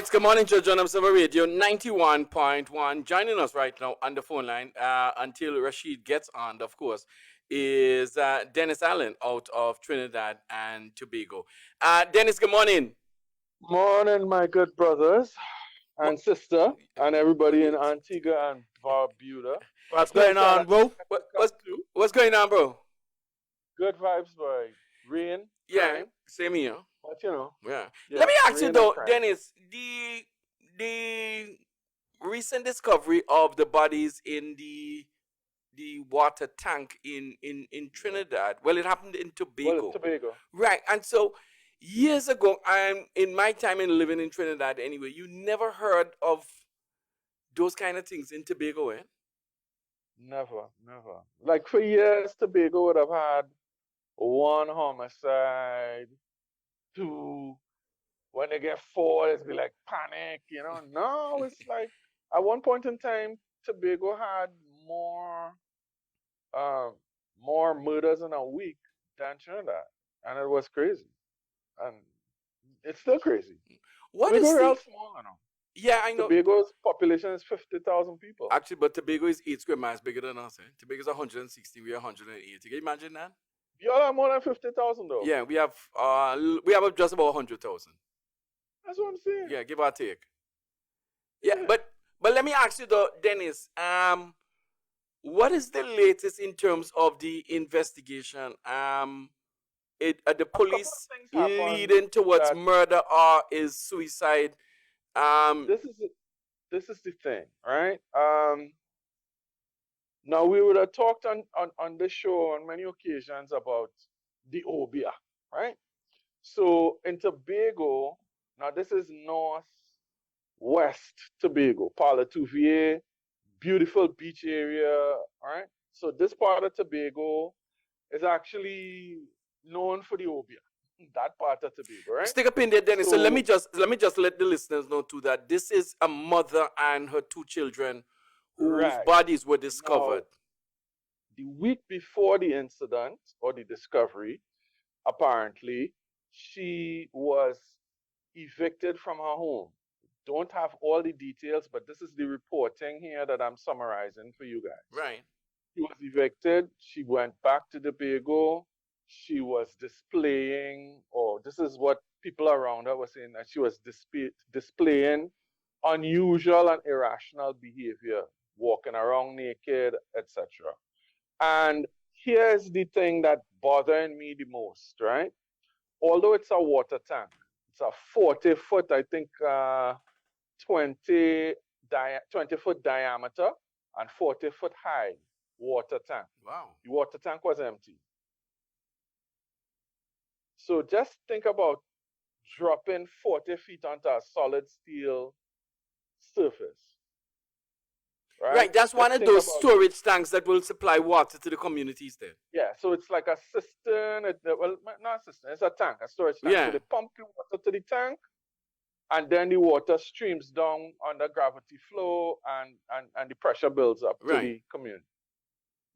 It's Good Morning to John Observer Radio 91.1. Joining us right now on the phone line until Rashid gets on, of course, is Dennis Allen out of Trinidad and Tobago. Dennis, good morning. Morning, my good brothers and sister and everybody in Antigua and Barbuda. What's going on, bro? What's going on, bro? Good vibes, boy. Rain. Yeah, crime. same here. But you know. Yeah. Yeah, Let me ask you rain though, and crime. Dennis, the recent discovery of the bodies in the water tank in Trinidad. Well, it happened in Tobago. Well, Tobago. Right. And so years ago, in my time in living in Trinidad anyway, you never heard of those kind of things in Tobago, eh? Never. Like for years, Tobago would have had one homicide, two. When they get four, it's be like panic, you know. No, it's like at one point in time, Tobago had more murders in a week than Trinidad, and it was crazy, and it's still crazy. What is Tobago the... is small, you know. Yeah, I know. Tobago's population is 50,000 people. Actually, but Tobago is 8 square miles bigger than us. Eh? Tobago is 160, we're 180. Can you imagine that? Y'all have more than 50,000 though. Yeah, we have just about 100,000. That's what I'm saying. Yeah, give or take. Yeah, but let me ask you though, Dennis, what is the latest in terms of the investigation? The police leading towards murder or is suicide? This is the thing, right? Now we would have talked on this show on many occasions about the 𝗴𝗶𝗴, right? So in Tobago, now this is northwest Tobago, 𝗵𝗆𝗆, beautiful beach area, all right? So this part of Tobago is actually known for the 𝗴𝗶𝗴. That part of Tobago, right? Stick up in there, Dennis. So let me just let the listeners know too that this is a mother and her two children whose bodies were discovered. Now, the week before the incident or the discovery, apparently, she was evicted from her home. Don't have all the details, but this is the reporting here that I'm summarizing for you guys. Right. She was evicted. She went back to Tobago. She was displaying, or this is what people around her were saying, that she was displaying unusual and irrational behavior, walking around naked, etc. And here's the thing that bothering me the most, right? Although it's a water tank, it's a 40-foot, I think, 20-foot diameter and 40-foot high water tank. Wow. The water tank was empty. So just think about dropping 40 feet onto a solid steel surface. Right, that's one of those storage tanks that will supply water to the communities there. Yeah, so it's like a cistern, well, not a cistern, it's a tank, a storage tank. Yeah. So they pump the water to the tank, and then the water streams down under gravity flow, and the pressure builds up to the community.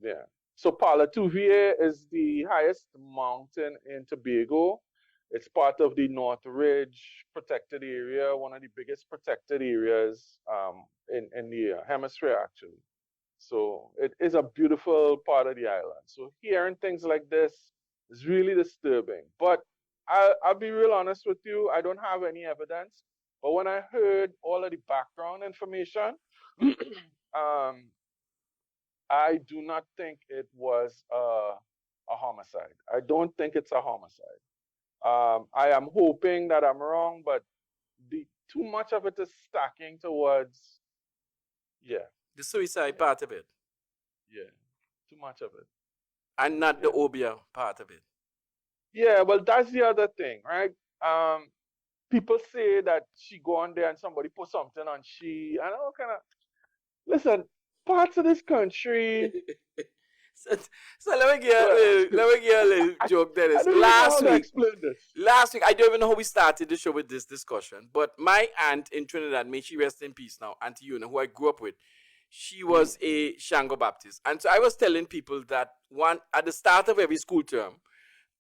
Yeah. So 𝗵𝗆𝗆 is the highest mountain in Tobago. It's part of the North Ridge protected area, one of the biggest protected areas in the hemisphere, actually. So it is a beautiful part of the island. So hearing things like this is really disturbing. But I'll be real honest with you, I don't have any evidence. But when I heard all of the background information, I do not think it was a homicide. I don't think it's a homicide. I am hoping that I'm wrong, but too much of it is stacking towards, the suicide part of it. Yeah, too much of it. And not the 𝗴𝗶𝗴 part of it. Yeah, well, that's the other thing, right? People say that she go on there and somebody put something on she, and all kind of, listen, parts of this country. So let me give a little joke, Dennis. Last week, I don't even know how we started the show with this discussion, but my aunt in Trinidad, may she rest in peace now, Auntie Una, who I grew up with, she was a Shango Baptist. And so I was telling people that at the start of every school term,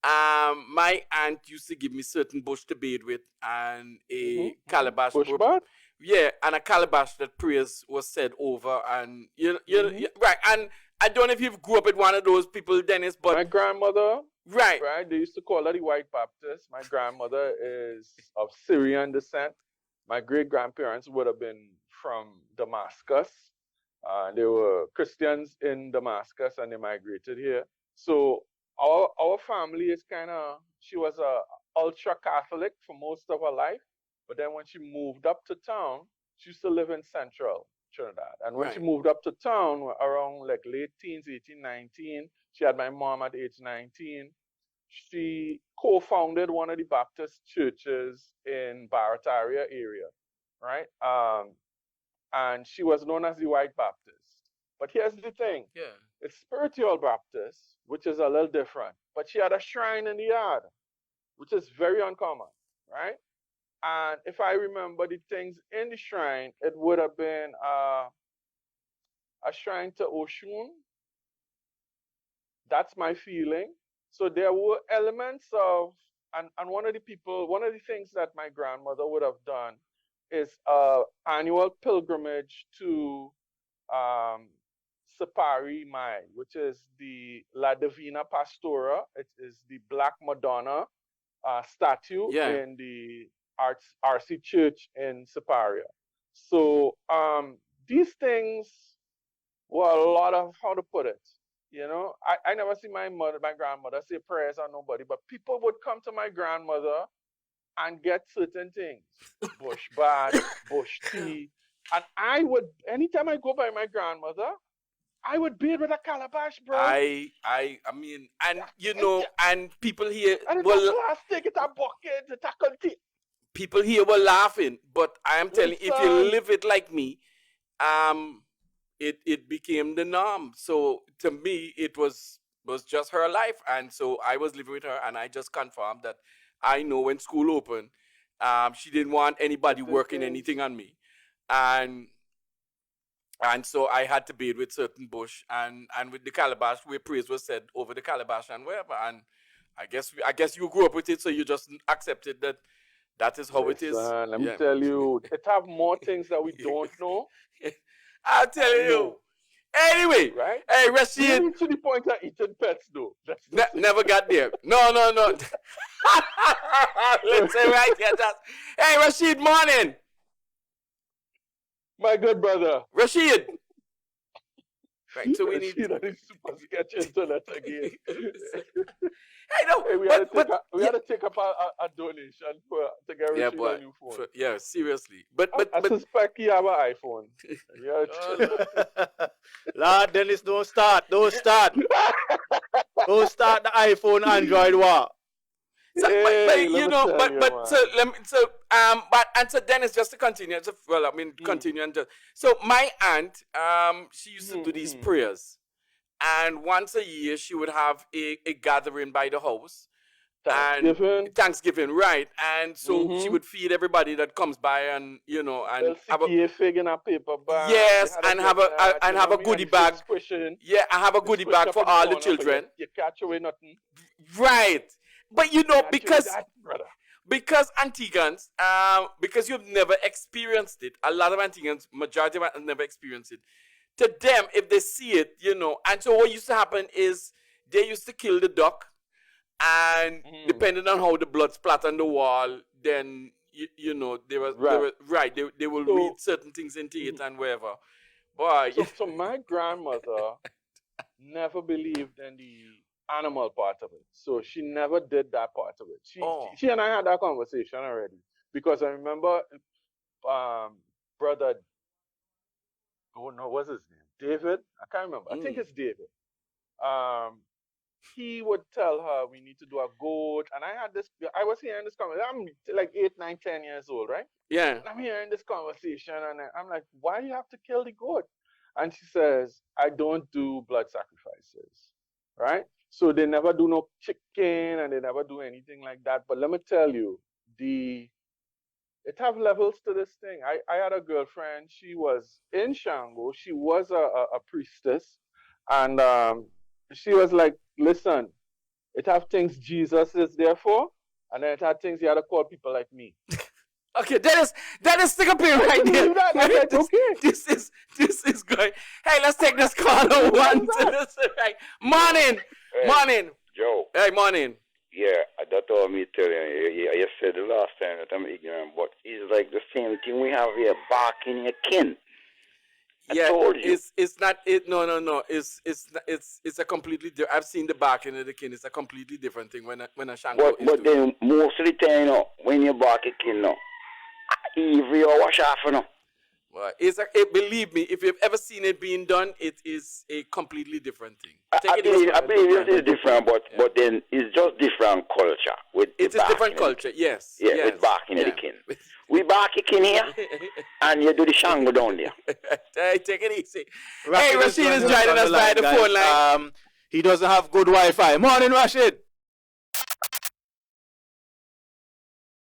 My aunt used to give me certain bush to bathe with and a calabash. Bush bath? Yeah, and a calabash that prayers was said over, and right. And I don't know if you've grew up with one of those people, Dennis, but my grandmother, right, they used to call her the White Baptist. My grandmother is of Syrian descent. My great grandparents would have been from Damascus. They were Christians in Damascus, and they migrated here. So our family is kind of. She was a ultra Catholic for most of her life. But then when she moved up to town, she used to live in central Trinidad. And when she moved up to town around like late teens, 18, 19, she had my mom at age 19. She co-founded one of the Baptist churches in Barataria area, right? And she was known as the White Baptist. But here's the thing. Yeah. It's spiritual Baptist, which is a little different. But she had a shrine in the yard, which is very uncommon, right? And if I remember the things in the shrine, it would have been a shrine to Oshun. That's my feeling. So there were elements of, and one of the things that my grandmother would have done is annual pilgrimage to 𝗳𝗏𝗏, which is the La Divina Pastora. It is the Black Madonna statue in the 𝗗𝗏𝗏 Church in 𝗳𝗏𝗏. So these things were a lot of, how to put it, I never see my grandmother say prayers on nobody, but people would come to my grandmother and get certain things, bush bath, bush tea, and I would, anytime I go by my grandmother, I would bathe with a calabash, bro. I mean, and and people here, and it's a plastic, it's a bucket, it's a container. People here were laughing, but I am telling you, if you live it like me, it became the norm. So to me, it was just her life, and so I was living with her, and I just confirmed that I know when school opened, she didn't want anybody working anything on me, and so I had to bathe with certain bush and with the calabash where praise was said over the calabash and wherever, and I guess you grew up with it, so you just accepted that is how it is. Let me tell you, it have more things that we don't know. I'll tell you. Anyway, right? Hey, Rashid. Even to the point of eating pets, though. Never got there. No. Let's say right here. Hey, Rashid, morning. My good brother. Rashid. Right, so we need to super sketch internet again. I know. Hey, we had to take up a donation to get Rashid a new phone. Seriously. I suspect he have an iPhone. Lord Dennis, don't start. Don't start the iPhone Android war. So, so Dennis, just to continue. Continue and just. So my aunt, she used to do these prayers, and once a year she would have a gathering by the house. Thanksgiving, right? And so she would feed everybody that comes by, and and have a fig in a paper bag. Yes, and have a goodie bag. Yeah, I have a goodie bag for all the children. You catch away nothing. Right. But because Antiguans, because you've never experienced it, a lot of Antiguans, majority of them have never experienced it. To them, if they see it, and so what used to happen is they used to kill the duck, and depending on how the blood splat on the wall, then they will read certain things into it and whatever. Boy, so my grandmother never believed in the animal part of it, so she never did that part of it. She and I had that conversation already, because I remember brother, what's his name, David, I can't remember, I think it's David. He would tell her we need to do a goat, and I was hearing this conversation. I'm like 8, 9, 10 years old, right? Yeah. And I'm hearing this conversation, and I'm like, why do you have to kill the goat? And she says, I don't do blood sacrifices, right? So they never do no chicken, and they never do anything like that. But let me tell you, it have levels to this thing. I had a girlfriend. She was in Shango. She was a priestess. And she was like, listen, It have things Jesus is there for, and then it have things you have to call people like me. Okay, that is stick up here right there. This is good. Hey, let's take this caller one. Right. Morning. Hey, morning. Joe. Hey, morning. Yeah, that's all me telling you. You said the last time that I'm ignorant, but it's like the same thing we have here, barking your kin. Yeah, I told you. it's not it. No. It's a completely. I've seen the barking of the kin. It's a completely different thing when a shango. But then most of the time, you know, when you bark a kin, no, if you wash off, you know. Well, believe me, if you've ever seen it being done, it is a completely different thing. I believe it is different, but then it's just different culture. It's a different culture, yes. Yeah, yes. with barking at the kin. We bark a kin here, and you do the shango down there. Hey, take it easy. Rashid Rashid is joining us by the phone line. He doesn't have good Wi-Fi. Morning, Rashid.